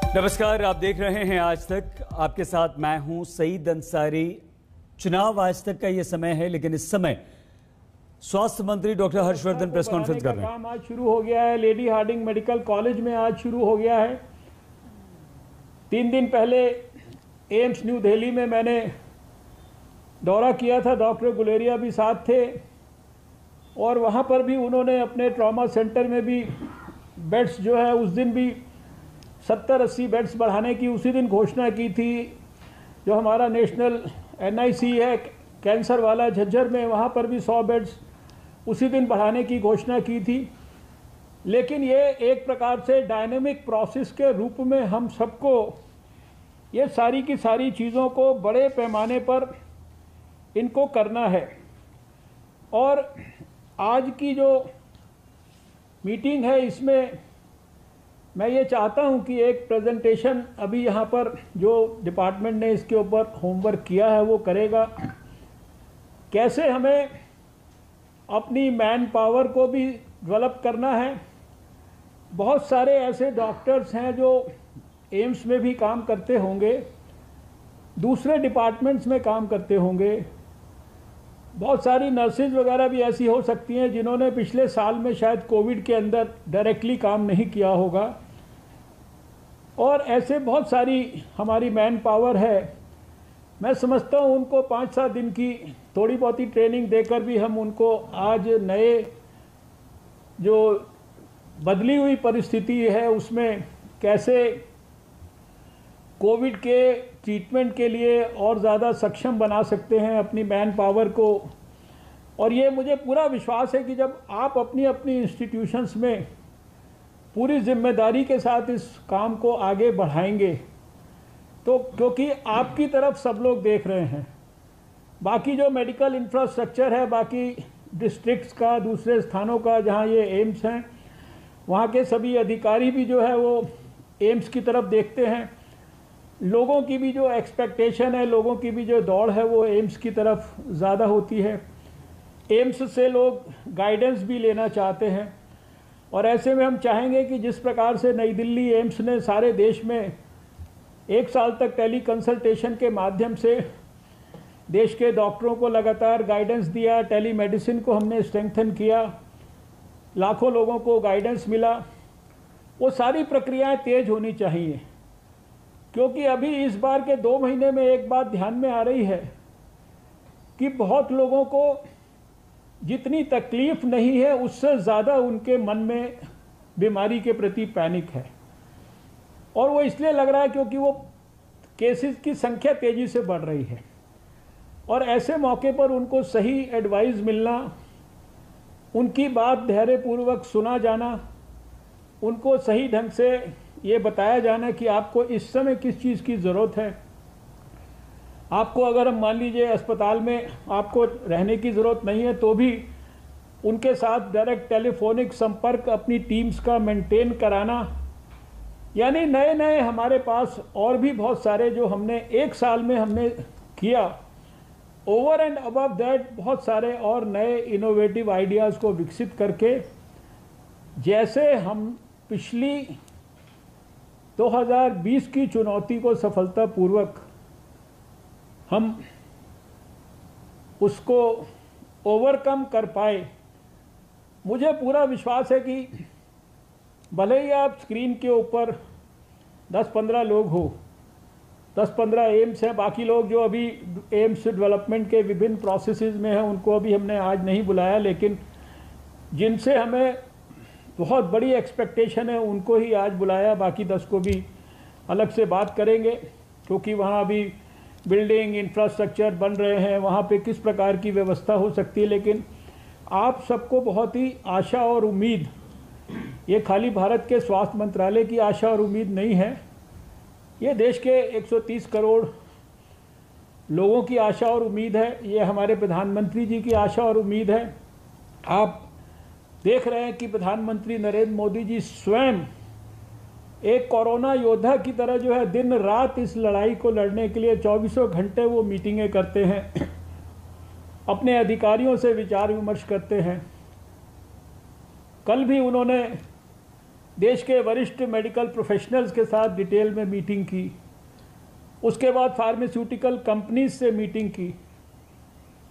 नमस्कार, आप देख रहे हैं आज तक। आपके साथ मैं हूं सईद अंसारी। चुनाव आज तक का ये समय है, लेकिन इस समय स्वास्थ्य मंत्री डॉक्टर हर्षवर्धन प्रेस कॉन्फ्रेंस कर रहे हैं। काम आज शुरू हो गया है। लेडी हार्डिंग मेडिकल कॉलेज में आज शुरू हो गया है। 3 दिन पहले एम्स न्यू दिल्ली में मैंने दौरा किया था, डॉक्टर गुलेरिया भी साथ थे और वहाँ पर भी उन्होंने अपने ट्रॉमा सेंटर में भी बेड्स जो है उस दिन भी 70-80 बेड्स बढ़ाने की उसी दिन घोषणा की थी। जो हमारा नेशनल NIC है कैंसर वाला झज्जर में, वहाँ पर भी 100 बेड्स उसी दिन बढ़ाने की घोषणा की थी। लेकिन ये एक प्रकार से डायनेमिक प्रोसेस के रूप में हम सबको ये सारी की सारी चीज़ों को बड़े पैमाने पर इनको करना है। और आज की जो मीटिंग है इसमें मैं ये चाहता हूँ कि एक प्रेजेंटेशन अभी यहाँ पर जो डिपार्टमेंट ने इसके ऊपर होमवर्क किया है वो करेगा। कैसे हमें अपनी मैन पावर को भी डेवलप करना है। बहुत सारे ऐसे डॉक्टर्स हैं जो एम्स में भी काम करते होंगे, दूसरे डिपार्टमेंट्स में काम करते होंगे। बहुत सारी नर्सेज वगैरह भी ऐसी हो सकती हैं जिन्होंने पिछले साल में शायद कोविड के अंदर डायरेक्टली काम नहीं किया होगा। और ऐसे बहुत सारी हमारी मैन पावर है। मैं समझता हूँ उनको 5-7 दिन की थोड़ी बहुत ही ट्रेनिंग देकर भी हम उनको आज नए जो बदली हुई परिस्थिति है उसमें कैसे कोविड के ट्रीटमेंट के लिए और ज़्यादा सक्षम बना सकते हैं अपनी मैन पावर को। और ये मुझे पूरा विश्वास है कि जब आप अपनी अपनी इंस्टीट्यूशंस में पूरी जिम्मेदारी के साथ इस काम को आगे बढ़ाएंगे तो, क्योंकि आपकी तरफ सब लोग देख रहे हैं। बाकी जो मेडिकल इंफ्रास्ट्रक्चर है, बाकी डिस्ट्रिक्ट्स का, दूसरे स्थानों का जहाँ ये एम्स हैं, वहाँ के सभी अधिकारी भी जो है वो एम्स की तरफ देखते हैं। लोगों की भी जो एक्सपेक्टेशन है, लोगों की भी जो दौड़ है वो एम्स की तरफ ज़्यादा होती है। एम्स से लोग गाइडेंस भी लेना चाहते हैं और ऐसे में हम चाहेंगे कि जिस प्रकार से नई दिल्ली एम्स ने सारे देश में 1 साल तक टेली कंसल्टेशन के माध्यम से देश के डॉक्टरों को लगातार गाइडेंस दिया, टेली मेडिसिन को हमने स्ट्रेंथन किया, लाखों लोगों को गाइडेंस मिला, वो सारी प्रक्रियाएं तेज होनी चाहिए। क्योंकि अभी इस बार के 2 महीने में एक बात ध्यान में आ रही है कि बहुत लोगों को जितनी तकलीफ नहीं है उससे ज़्यादा उनके मन में बीमारी के प्रति पैनिक है। और वो इसलिए लग रहा है क्योंकि वो केसेस की संख्या तेज़ी से बढ़ रही है। और ऐसे मौके पर उनको सही एडवाइस मिलना, उनकी बात धैर्यपूर्वक सुना जाना, उनको सही ढंग से ये बताया जाना कि आपको इस समय किस चीज़ की ज़रूरत है। आपको अगर हम मान लीजिए अस्पताल में आपको रहने की ज़रूरत नहीं है तो भी उनके साथ डायरेक्ट टेलीफोनिक संपर्क अपनी टीम्स का मेंटेन कराना। यानी नए नए हमारे पास और भी बहुत सारे जो हमने 1 साल में हमने किया, ओवर एंड अबव दैट बहुत सारे और नए इनोवेटिव आइडियाज़ को विकसित करके, जैसे हम पिछली 2020 की चुनौती को सफलतापूर्वक हम उसको ओवरकम कर पाए। मुझे पूरा विश्वास है कि भले ही आप स्क्रीन के ऊपर 10-15 लोग हो, 10-15 एम्स हैं, बाकी लोग जो अभी एम्स डेवलपमेंट के विभिन्न प्रोसेसेस में हैं उनको अभी हमने आज नहीं बुलाया, लेकिन जिनसे हमें बहुत बड़ी एक्सपेक्टेशन है उनको ही आज बुलाया। बाकी 10 को भी अलग से बात करेंगे क्योंकि वहाँ अभी बिल्डिंग इंफ्रास्ट्रक्चर बन रहे हैं, वहाँ पे किस प्रकार की व्यवस्था हो सकती है। लेकिन आप सबको बहुत ही आशा और उम्मीद, ये खाली भारत के स्वास्थ्य मंत्रालय की आशा और उम्मीद नहीं है, ये देश के 130 करोड़ लोगों की आशा और उम्मीद है, ये हमारे प्रधानमंत्री जी की आशा और उम्मीद है। आप देख रहे हैं कि प्रधानमंत्री नरेंद्र मोदी जी स्वयं एक कोरोना योद्धा की तरह जो है दिन रात इस लड़ाई को लड़ने के लिए 24 घंटे वो मीटिंगें करते हैं, अपने अधिकारियों से विचार विमर्श करते हैं। कल भी उन्होंने देश के वरिष्ठ मेडिकल प्रोफेशनल्स के साथ डिटेल में मीटिंग की। उसके बाद फार्मास्यूटिकल कंपनीज से मीटिंग की।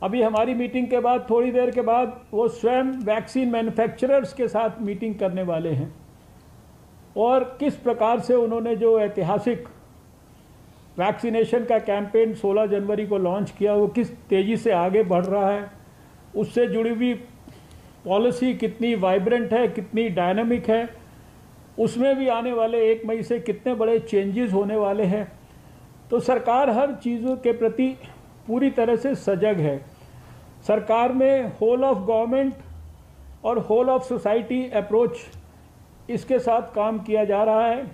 अभी हमारी मीटिंग के बाद थोड़ी देर के बाद वो स्वयं वैक्सीन मैन्युफैक्चरर्स के साथ मीटिंग करने वाले हैं और किस प्रकार से उन्होंने जो ऐतिहासिक वैक्सीनेशन का कैंपेन 16 जनवरी को लॉन्च किया वो किस तेज़ी से आगे बढ़ रहा है, उससे जुड़ी हुई पॉलिसी कितनी वाइब्रेंट है, कितनी डायनामिक है, उसमें भी आने वाले 1 मई से कितने बड़े चेंजेस होने वाले हैं। तो सरकार हर चीज़ों के प्रति पूरी तरह से सजग है। सरकार में होल ऑफ गवर्नमेंट और होल ऑफ सोसाइटी अप्रोच इसके साथ काम किया जा रहा है।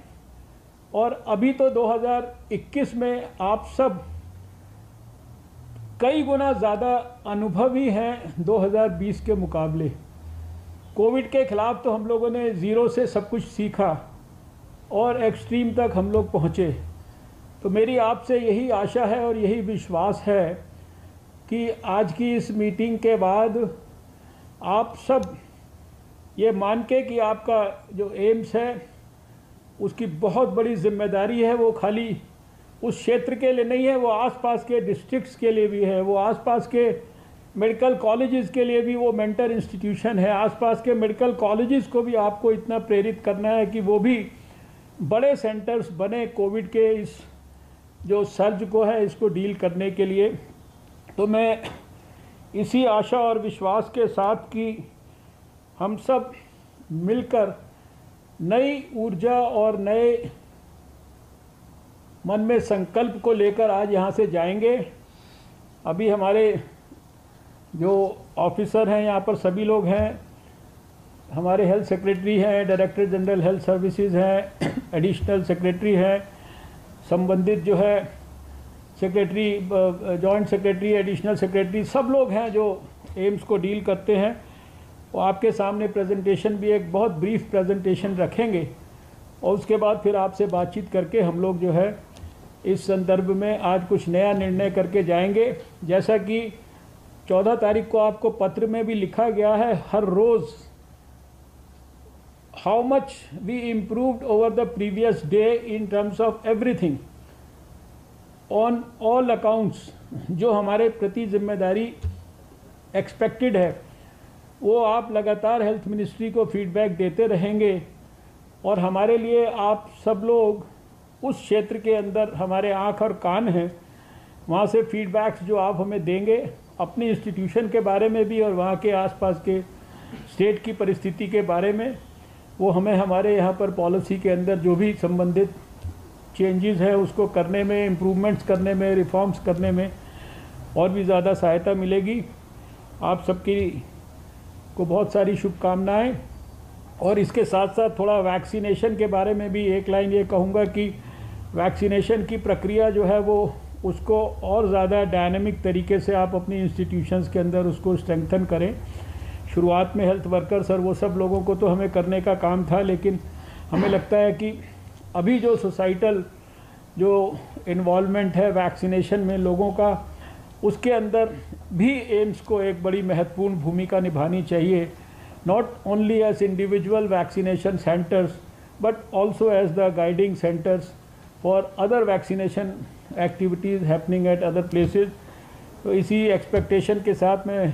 और अभी तो 2021 में आप सब कई गुना ज़्यादा अनुभवी हैं 2020 के मुकाबले। कोविड के खिलाफ तो हम लोगों ने ज़ीरो से सब कुछ सीखा और एक्सट्रीम तक हम लोग पहुँचे। तो मेरी आपसे यही आशा है और यही विश्वास है कि आज की इस मीटिंग के बाद आप सब ये मान के कि आपका जो एम्स है उसकी बहुत बड़ी जिम्मेदारी है, वो खाली उस क्षेत्र के लिए नहीं है, वो आसपास के डिस्ट्रिक्ट्स के लिए भी है, वो आसपास के मेडिकल कॉलेजेस के लिए भी वो मेंटर इंस्टीट्यूशन है। आसपास के मेडिकल कॉलेजेस को भी आपको इतना प्रेरित करना है कि वो भी बड़े सेंटर्स बने कोविड के इस जो सर्ज को है इसको डील करने के लिए। तो मैं इसी आशा और विश्वास के साथ कि हम सब मिलकर नई ऊर्जा और नए मन में संकल्प को लेकर आज यहाँ से जाएंगे। अभी हमारे जो ऑफिसर हैं यहाँ पर सभी लोग हैं, हमारे हेल्थ सेक्रेटरी हैं, डायरेक्टर जनरल हेल्थ सर्विसेज हैं, एडिशनल सेक्रेटरी हैं, संबंधित जो है secretary, joint secretary, additional secretary, सब लोग हैं जो एम्स को डील करते हैं। वो आपके सामने प्रेजेंटेशन भी एक बहुत ब्रीफ प्रेजेंटेशन रखेंगे और उसके बाद फिर आपसे बातचीत करके हम लोग जो है इस संदर्भ में आज कुछ नया निर्णय करके जाएंगे। जैसा कि 14 तारीख को आपको पत्र में भी लिखा गया है, हर रोज़ how much we improved over the previous day in terms of everything on all accounts। जो हमारे प्रति जिम्मेदारी एक्सपेक्टेड है वो आप लगातार हेल्थ मिनिस्ट्री को फीडबैक देते रहेंगे और हमारे लिए आप सब लोग उस क्षेत्र के अंदर हमारे आँख और कान हैं, वहाँ से फीडबैक्स जो आप हमें देंगे अपनी इंस्टीट्यूशन के बारे में भी और वहाँ के आसपास के स्टेट की परिस्थिति के बारे में, वो हमें हमारे यहाँ पर पॉलिसी के अंदर जो भी संबंधित चेंजेस है उसको करने में, इम्प्रूवमेंट्स करने में, रिफॉर्म्स करने में और भी ज़्यादा सहायता मिलेगी। आप सबकी को बहुत सारी शुभकामनाएं। और इसके साथ साथ थोड़ा वैक्सीनेशन के बारे में भी एक लाइन ये कहूँगा कि वैक्सीनेशन की प्रक्रिया जो है वो उसको और ज़्यादा डायनामिक तरीके से आप अपनी इंस्टीट्यूशंस के अंदर उसको स्ट्रेंथन करें। शुरुआत में हेल्थ वर्कर्स और वो सब लोगों को तो हमें करने का काम था, लेकिन हमें लगता है कि अभी जो सोसाइटल जो इन्वॉल्वमेंट है वैक्सीनेशन में लोगों का, उसके अंदर भी एम्स को एक बड़ी महत्वपूर्ण भूमिका निभानी चाहिए, not only as individual vaccination centres but also as the guiding centres for other vaccination activities happening at other places. तो इसी एक्सपेक्टेशन के साथ मैं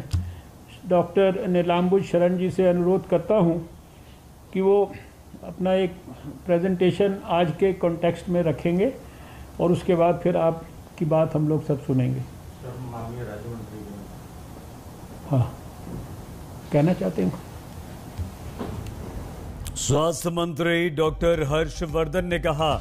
डॉक्टर नीलांबुज शरण जी से अनुरोध करता हूं कि वो अपना एक प्रेजेंटेशन आज के कॉन्टेक्स्ट में रखेंगे और उसके बाद फिर आपकी बात हम लोग सब सुनेंगे। माननीय राज्य मंत्री, हाँ, कहना चाहते हैं। स्वास्थ्य मंत्री डॉक्टर हर्षवर्धन ने कहा,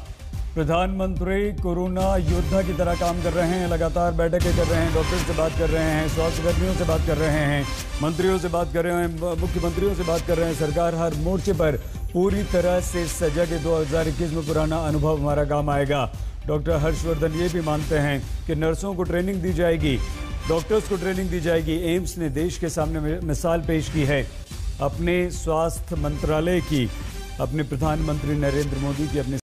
प्रधानमंत्री कोरोना योद्धा की तरह काम कर रहे हैं, लगातार बैठकें कर रहे हैं, डॉक्टर्स से बात कर रहे हैं, स्वास्थ्य कर्मियों से बात कर रहे हैं, मंत्रियों से बात कर रहे हैं, मुख्यमंत्रियों से बात कर रहे हैं। सरकार हर मोर्चे पर पूरी तरह से सजग है। 2021 में पुराना अनुभव हमारा काम आएगा। डॉक्टर हर्षवर्धन ये भी मानते हैं कि नर्सों को ट्रेनिंग दी जाएगी, डॉक्टर्स को ट्रेनिंग दी जाएगी। एम्स ने देश के सामने मिसाल पेश की है अपने स्वास्थ्य मंत्रालय की, अपने प्रधानमंत्री नरेंद्र मोदी की, अपने